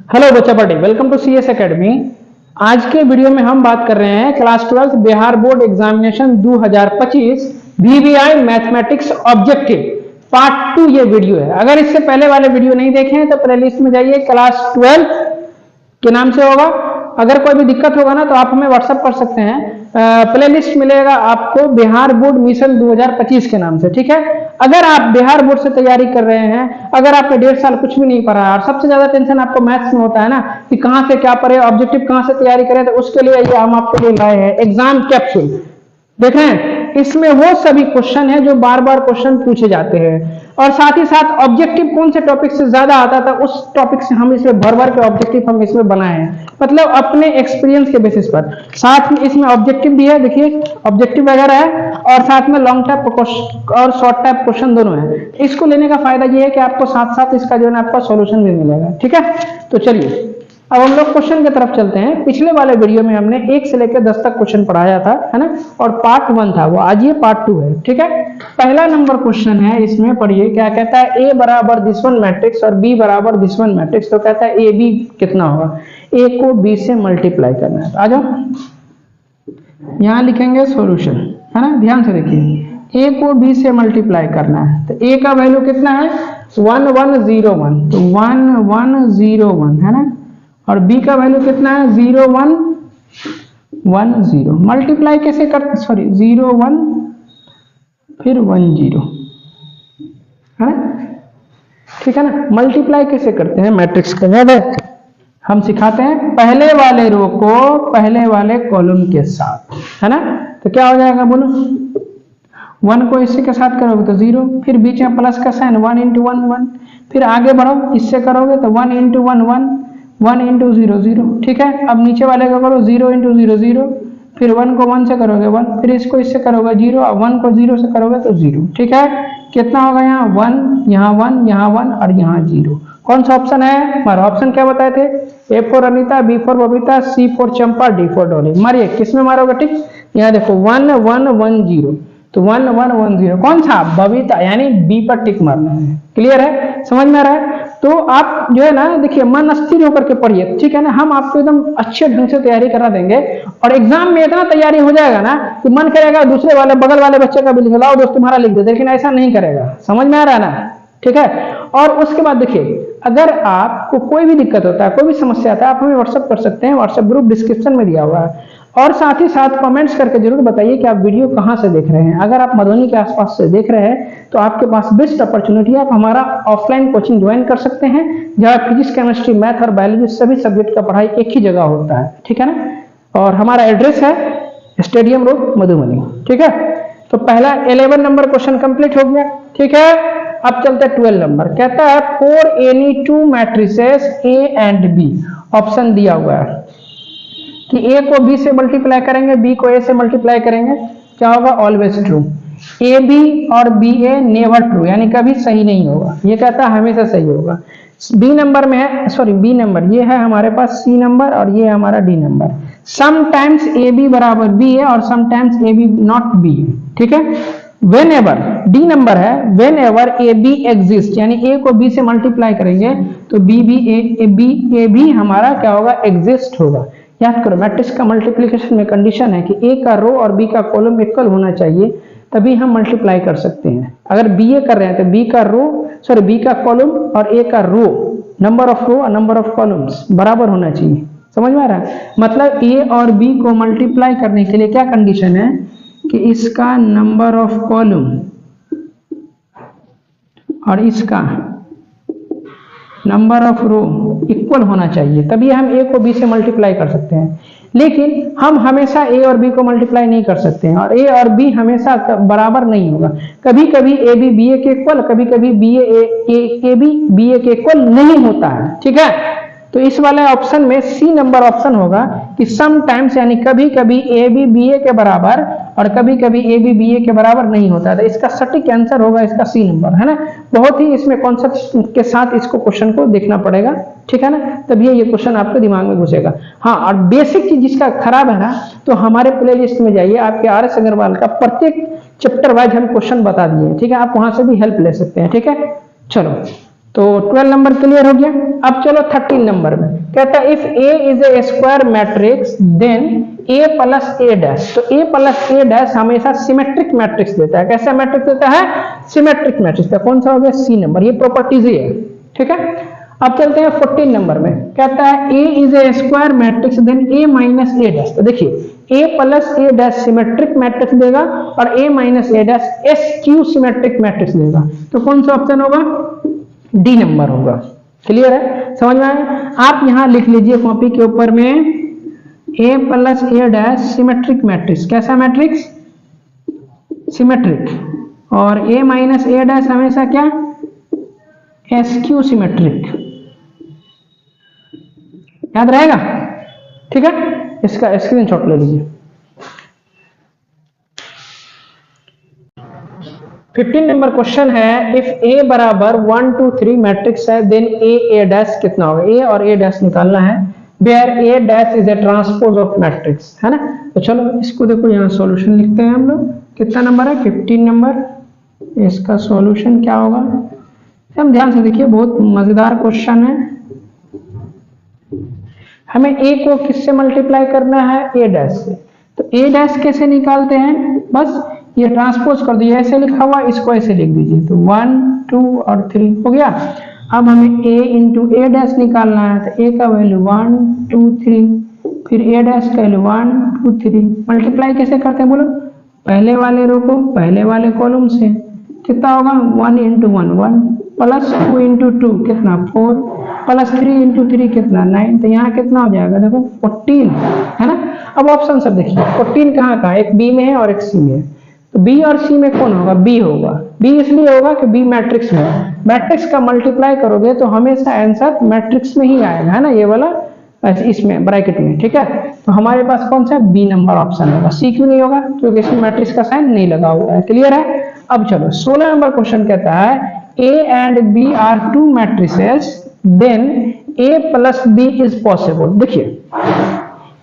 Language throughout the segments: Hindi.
हेलो बच्चा party, welcome to CS academy. आज के वीडियो में हम बात कर रहे हैं class 12 Bihar board examination 2025 VVI mathematics objective part 2 ये वीडियो है। अगर इससे पहले वाले वीडियो नहीं देखे हैं तो प्लेलिस्ट में जाइए, क्लास 12 के नाम से होगा। अगर कोई भी दिक्कत होगा ना तो आप हमें व्हाट्सएप कर सकते हैं। प्लेलिस्ट मिलेगा आपको बिहार बोर्ड मिशन 2025 के नाम से, ठीक है। अगर आप बिहार बोर्ड से तैयारी कर रहे हैं, अगर आपने 1.5 साल कुछ भी नहीं पढ़ा और सबसे ज्यादा टेंशन आपको मैथ्स में होता है ना कि कहां से क्या पढ़े, ऑब्जेक्टिव कहां से तैयारी करें, तो उसके लिए ये हम आपके लिए लाए हैं एग्जाम कैप्सूल। देख रहे हैं, इसमें वो सभी क्वेश्चन है जो बार बार क्वेश्चन पूछे जाते हैं और साथ ही साथ ऑब्जेक्टिव कौन से टॉपिक से ज्यादा आता था उस टॉपिक से हम इसमें भर भर के ऑब्जेक्टिव हम इसमें बनाए हैं, मतलब अपने एक्सपीरियंस के बेसिस पर। साथ में इसमें ऑब्जेक्टिव भी है, देखिए ऑब्जेक्टिव वगैरह है और साथ में लॉन्ग टाइप और शॉर्ट टाइप क्वेश्चन दोनों है। इसको लेने का फायदा ये है कि आपको साथ साथ इसका जो है आपका सॉल्यूशन भी मिलेगा, ठीक है। तो चलिए अब हम लोग क्वेश्चन की तरफ चलते हैं। पिछले वाले वीडियो में हमने 1 से लेकर 10 तक क्वेश्चन पढ़ाया था, है ना, और पार्ट 1 था वो, आज ये पार्ट 2 है, ठीक है। पहला नंबर क्वेश्चन है, इसमें पढ़िए क्या कहता है। ए बराबर दिस वन मैट्रिक्स और बी बराबर दिस वन मैट्रिक्स, तो कहता है ए बी कितना होगा, ए को बी से मल्टीप्लाई करना है। आ जाओ, यहां लिखेंगे सॉल्यूशन, है ना, ध्यान से देखिए। ए को बी से मल्टीप्लाई करना है तो ए का वैल्यू कितना है 1101, तो 1101 है ना, और b का वैल्यू कितना है 0110। मल्टीप्लाई कैसे करते, सॉरी 01 फिर 10, है ना, ठीक है ना। मल्टीप्लाई कैसे करते हैं मैट्रिक्स का, याद है, हम सिखाते हैं पहले वाले रो को पहले वाले कॉलम के साथ, है ना। तो क्या हो जाएगा बोलो, 1 को इससे के साथ करोगे तो 0, फिर बीच में प्लस का साइन 1 × 1 1, फिर आगे बढ़ो इससे करोगे तो 1 × 1 1, 1 × 0 0, ठीक है। अब नीचे वाले का करो 0 × 0 0, फिर 1 को 1 से करोगे 1, फिर इसको इससे करोगे 0, और 1 को 0 से करोगे तो 0, ठीक है। कितना होगा यहाँ 1, यहाँ 1, यहाँ 1 और यहाँ 0। कौन सा ऑप्शन है हमारा, ऑप्शन क्या बताए थे, A for Anita, B for Babita, C for Champa, D for Dolly. मारिए, किसमें मारोगे, ठीक, यहाँ देखो 1 1 1 0, तो 1 1 1 0 कौन सा, बबीता, यानी बी पर टिक मारना है। क्लियर है, समझ में आ रहा है। तो आप जो है ना देखिए मन स्थिर होकर के पढ़िए, ठीक है ना। हम आपको एकदम अच्छे ढंग से तैयारी करा देंगे और एग्जाम में इतना तैयारी हो जाएगा ना कि मन करेगा दूसरे वाले बगल वाले बच्चे का भी लिख लाओ दोस्त तुम्हारा लिख दे, लेकिन ऐसा नहीं करेगा। समझ में आ रहा है ना, ठीक है। और उसके बाद देखिए, अगर आपको कोई भी दिक्कत होता है, कोई भी समस्या आता है, आप हमें व्हाट्सएप कर सकते हैं। व्हाट्सएप ग्रुप डिस्क्रिप्शन में दिया हुआ है। और साथ ही साथ कमेंट्स करके जरूर बताइए कि आप वीडियो कहां से देख रहे हैं। अगर आप मधुबनी के आसपास से देख रहे हैं तो आपके पास बेस्ट अपॉर्चुनिटी है, आप हमारा ऑफलाइन कोचिंग ज्वाइन कर सकते हैं, जहां फिजिक्स, केमिस्ट्री, मैथ और बायोलॉजी सभी सब्जेक्ट का पढ़ाई एक ही जगह होता है, ठीक है ना। और हमारा एड्रेस है स्टेडियम रोड मधुबनी, ठीक है। तो पहला 11 नंबर क्वेश्चन कंप्लीट हो गया, ठीक है। अब चलते हैं 12 नंबर, कहता है for any 2 matrices A and B, option दिया हुआ है कि A को B से मल्टीप्लाई करेंगे, B को A से मल्टीप्लाई करेंगे, क्या होगा, ऑलवेज ट्रू। AB और BA नेवर ट्रू, यानी कभी सही नहीं होगा। ये कहता है हमेशा सही होगा। B नंबर में है, सॉरी B नंबर, ये है हमारे पास C नंबर और ये है हमारा D नंबर। समटाइम्स AB बराबर B है और समटाइम्स AB नॉट B है, ठीक है। वेन एवर, डी नंबर है, when ever A be exist, यानी ए को बी से मल्टीप्लाई करेंगे तो ए बी हमारा क्या होगा, एग्जिस्ट होगा। याद करो, मैट्रिक्स का मल्टीप्लिकेशन में कंडीशन है कि ए का रो और बी का कॉलम इक्वल होना चाहिए, तभी हम मल्टीप्लाई कर सकते हैं। अगर बी ए कर रहे हैं तो बी का रो, सॉरी बी का कॉलम और ए का रो, नंबर ऑफ रो और नंबर ऑफ कॉलम्स बराबर होना चाहिए। समझ में आ रहा है, मतलब ए और बी को मल्टीप्लाई करने के लिए क्या कंडीशन है कि इसका नंबर ऑफ कॉलम और इसका नंबर ऑफ रो इक्वल होना चाहिए, तभी हम ए को बी से मल्टीप्लाई कर सकते हैं। लेकिन हम हमेशा ए और बी को मल्टीप्लाई नहीं कर सकते हैं और ए और बी हमेशा बराबर नहीं होगा। कभी कभी ए बी बी ए के इक्वल, कभी कभी बी ए बी ए के इक्वल नहीं होता है, ठीक है। तो इस वाले ऑप्शन में सी नंबर ऑप्शन होगा कि समटाइम्स, यानी कभी कभी ए बी बी ए के बराबर और कभी कभी ए बी बी ए के बराबर नहीं होता है। तो इसका सटीक आंसर होगा इसका सी नंबर, है ना। बहुत ही इसमें कॉन्सेप्ट के साथ इसको क्वेश्चन को देखना पड़ेगा, ठीक है ना, तभी ये क्वेश्चन आपके दिमाग में घुसेगा। हाँ, और बेसिक चीज जिसका खराब है ना, तो हमारे प्ले लिस्ट में जाइए, आपके RS अग्रवाल का प्रत्येक चैप्टर वाइज हम क्वेश्चन बता दिए, ठीक है। आप वहां से भी हेल्प ले सकते हैं, ठीक है। चलो तो 12 नंबर क्लियर हो गया। अब चलो 13 नंबर में कहता है if A is a square matrix then A plus A dash. तो ए प्लस ए डैश हमेशा सिमेट्रिक मैट्रिक्स देता है। कैसा मैट्रिक्स देता है? Symmetric matrix. कौन सा हो गया? सी नंबर। ये प्रॉपर्टीज ही है, ठीक है। अब चलते हैं 14 नंबर में, कहता है A is a square matrix then A minus A dash. तो देखिए A plus A dash symmetric matrix देगा और A minus A dash skew symmetric matrix देगा। तो कौन सा ऑप्शन होगा? डी नंबर होगा। क्लियर है? समझ में आया? आप यहां लिख लीजिए कॉपी के ऊपर में ए plus A dash symmetric matrix. कैसा मैट्रिक्स? सिमेट्रिक। और ए माइनस ए डैश हमेशा क्या? S Q symmetric. याद रहेगा? ठीक है, इसका स्क्रीनशॉट ले लीजिए। 15 नंबर क्वेश्चन है इफ ए बराबर 1 2 3 मैट्रिक्स है देन ए डैश कितना होगा? ए और ए डैश निकालना है। Where A dash is a transpose of matrix, है ना। तो चलो इसको देखो, यहाँ सॉल्यूशन लिखते हैं हम लोग। कितना नंबर है? 15 नंबर। इसका सॉल्यूशन क्या होगा? हम ध्यान से देखिए, बहुत मजेदार क्वेश्चन है। हमें ए को किससे मल्टीप्लाई करना है? ए डैश से। तो ए डैश कैसे निकालते हैं? बस ये ट्रांसपोज कर दीजिए, ऐसे लिखा हुआ, इसको ऐसे लिख दीजिए। तो 1 2 और 3 हो गया। अब हमें a इंटू ए डैश निकालना है। तो a का वैल्यू 1 2 3, फिर a डैश का वैल्यू 1 2 3। मल्टीप्लाई कैसे करते हैं बोलो? पहले वाले रो को पहले वाले कॉलम से। कितना होगा? 1 इंटू 1 1 प्लस 2 इंटू 2 कितना? 4 प्लस 3 इंटू 3 कितना? 9। तो यहाँ कितना हो जाएगा? देखो 14, है ना। अब ऑप्शन सब देखिए, 14 कहाँ कहाँ? एक बी में है और एक सी में है। तो बी और सी में कौन होगा? बी होगा। बी इसलिए होगा कि बी मैट्रिक्स में है। मैट्रिक्स का मल्टीप्लाई करोगे तो हमेशा आंसर मैट्रिक्स में ही आएगा, है ना, ये वाला इसमें ब्रैकेट में, ठीक है। तो हमारे पास कौन सा? बी नंबर ऑप्शन होगा। सी क्यों नहीं होगा? क्योंकि इसमें मैट्रिक्स का साइन नहीं लगा हुआ है। क्लियर है? अब चलो 16 नंबर क्वेश्चन कहता है A and B are two matrices then A plus B is possible. देखिए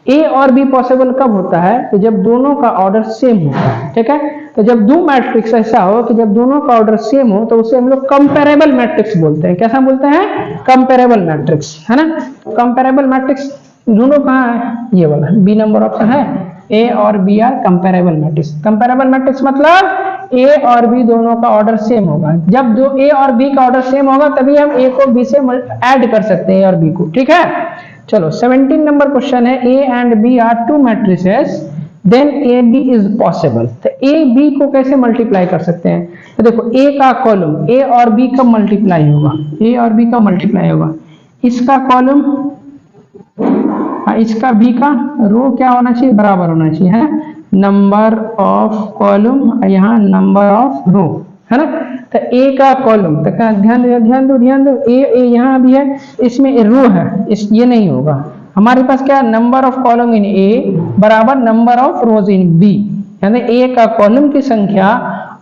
ए और बी पॉसिबल कब होता है? तो जब दोनों का ऑर्डर सेम होता है, ठीक है। तो जब दो मैट्रिक्स ऐसा हो कि जब दोनों का ऑर्डर सेम हो तो उसे हम लोग कंपेरेबल मैट्रिक्स बोलते हैं। कैसा बोलते हैं? कंपेरेबल मैट्रिक्स, है ना। कंपेरेबल मैट्रिक्स दोनों कहाँ है? ये वाला बी नंबर ऑप्शन है। ए और B are comparable matrix. Comparable matrix मतलब ए और बी दोनों का ऑर्डर सेम होगा। जब दो ए और बी का ऑर्डर सेम होगा तभी हम ए को बी से ऐड कर सकते हैं, ए और बी को, ठीक है। चलो 17 नंबर क्वेश्चन है A and B are two matrices then A B is possible. तो ए बी को कैसे मल्टीप्लाई कर सकते हैं? तो देखो ए का कॉलम ए और बी का मल्टीप्लाई होगा, ए और बी का मल्टीप्लाई होगा। इसका कॉलम इसका बी का रो क्या होना चाहिए? बराबर होना चाहिए, है ना। नंबर ऑफ कॉलम यहाँ नंबर ऑफ रो, है ना। तो ए का कॉलम तो ध्यान दो ए यहाँ भी है, इसमें रो है, इस ये नहीं होगा। हमारे पास क्या? Number of column in A बराबर number of rows in B, यानी ए का कॉलम की संख्या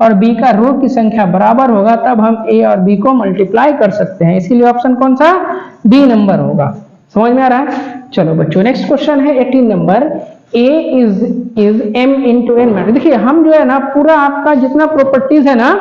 और बी का रो की संख्या बराबर होगा, तब हम ए और बी को मल्टीप्लाई कर सकते हैं। इसीलिए ऑप्शन कौन सा? बी नंबर होगा। समझ में आ रहा है? चलो बच्चों नेक्स्ट क्वेश्चन है 18 number A is M into N matrix. देखिए हम जो है ना पूरा आपका जितना प्रॉपर्टीज है ना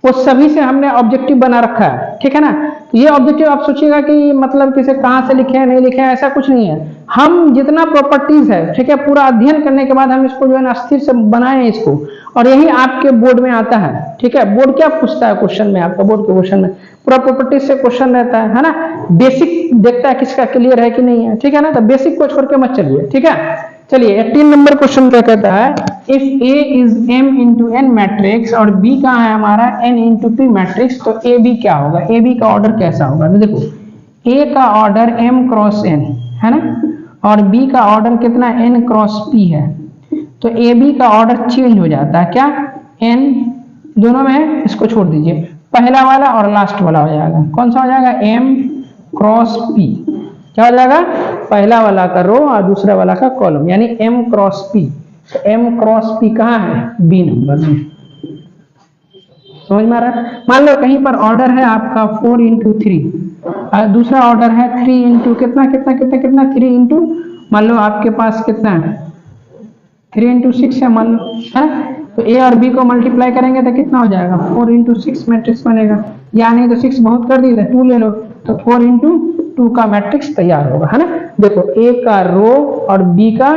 वो सभी से हमने ऑब्जेक्टिव बना रखा है, ठीक है ना। ये ऑब्जेक्टिव आप सोचिएगा कि मतलब किसे कहाँ से लिखे हैं नहीं लिखे हैं, ऐसा कुछ नहीं है। हम जितना प्रॉपर्टीज है, ठीक है, पूरा अध्ययन करने के बाद हम इसको जो है ना स्थिर से बनाए हैं इसको, और यही आपके बोर्ड में आता है, ठीक है। बोर्ड क्या पूछता है क्वेश्चन में? आपका बोर्ड के क्वेश्चन में पूरा प्रॉपर्टीज से क्वेश्चन रहता है ना। बेसिक देखता है किसका क्लियर है कि नहीं है, ठीक है ना। तो बेसिक को छोड़ के मत चलिए, ठीक है। चलिए 18 नंबर क्वेश्चन क्या कहता है? If A is M into N matrix और बी का है हमारा एन इंटू पी मैट्रिक्स, तो ए बी क्या होगा? ए बी का ऑर्डर कैसा होगा? तो देखो ए का ऑर्डर एम क्रॉस एन है ना, और बी का ऑर्डर कितना? एन क्रॉस पी है। तो ए बी का ऑर्डर चेंज हो जाता है, क्या? एन दोनों में है, इसको छोड़ दीजिए, पहला वाला और लास्ट वाला हो जाएगा। कौन सा हो जाएगा? M cross P. क्या हो जाएगा? पहला वाला का रो और दूसरा वाला का कॉलम, यानी एम क्रॉस पी। तो एम क्रॉस पी कहाँ है? बी नंबर में। समझ में आ रहा है? मान लो कहीं पर ऑर्डर है आपका 4 इंटू 3, दूसरा ऑर्डर है 3 इंटू कितना 3 इंटू, मान लो आपके पास कितना है 3 इंटू 6 है मान लो, है। तो ए और बी को मल्टीप्लाई करेंगे तो कितना हो जाएगा? 4 इंटू 6 मैट्रिक्स बनेगा। या नहीं तो 6 बहुत कर दी, 2 ले लो, तो 4 इंटू 2 का मैट्रिक्स तैयार होगा, है ना। देखो ए का रो और बी का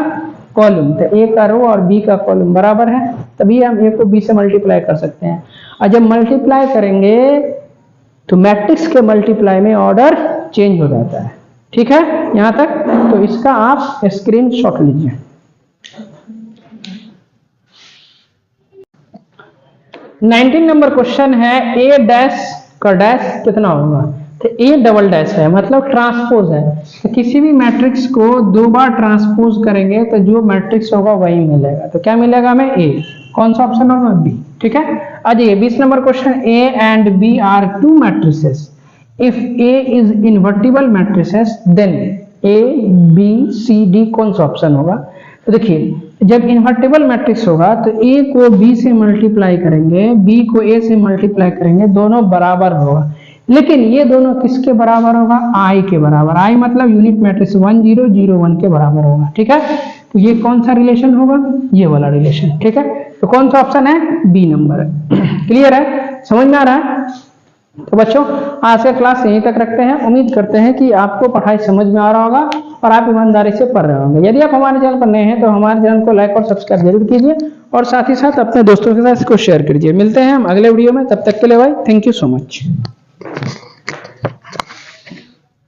कॉलम, तो ए का रो और बी का कॉलम बराबर है, तभी हम ए को बी से मल्टीप्लाई कर सकते हैं। और जब मल्टीप्लाई करेंगे तो मैट्रिक्स के मल्टीप्लाई में ऑर्डर चेंज हो जाता है, ठीक है यहां तक। तो इसका आप स्क्रीनशॉट लीजिए। 19 नंबर क्वेश्चन है, ए डैश का डैश कितना होगा। तो ए डबल डैश है, मतलब ट्रांसपोज है, तो किसी भी मैट्रिक्स को 2 बार ट्रांसपोज करेंगे तो जो मैट्रिक्स होगा वही मिलेगा। तो क्या मिलेगा हमें, ए। कौन सा ऑप्शन होगा, बी, ठीक है। आइए 20 number question, A and B are 2 मैट्रिसेस, if A is invertible matrices then A B C D कौन सा ऑप्शन होगा। तो देखिए जब इन्वर्टिबल मैट्रिक्स होगा तो ए को बी से मल्टीप्लाई करेंगे, बी को ए से मल्टीप्लाई करेंगे, दोनों बराबर होगा, लेकिन ये दोनों किसके बराबर होगा, आई के बराबर। आई मतलब यूनिट मैट्रिक्स 1 0 0 1 के बराबर होगा, ठीक है। तो ये कौन सा रिलेशन होगा, ये वाला रिलेशन, ठीक है। तो कौन सा ऑप्शन है, बी नंबर है। क्लियर है, समझ में आ रहा है। तो बच्चों आज का क्लास यहीं तक रखते हैं। उम्मीद करते हैं कि आपको पढ़ाई समझ में आ रहा होगा और आप ईमानदारी से पढ़ रहे होंगे। यदि आप हमारे चैनल पर नए हैं तो हमारे चैनल को लाइक और सब्सक्राइब जरूर कीजिए और साथ ही साथ अपने दोस्तों के साथ इसको शेयर कीजिए। मिलते हैं हम अगले वीडियो में, तब तक के लिए भाई थैंक यू सो मच।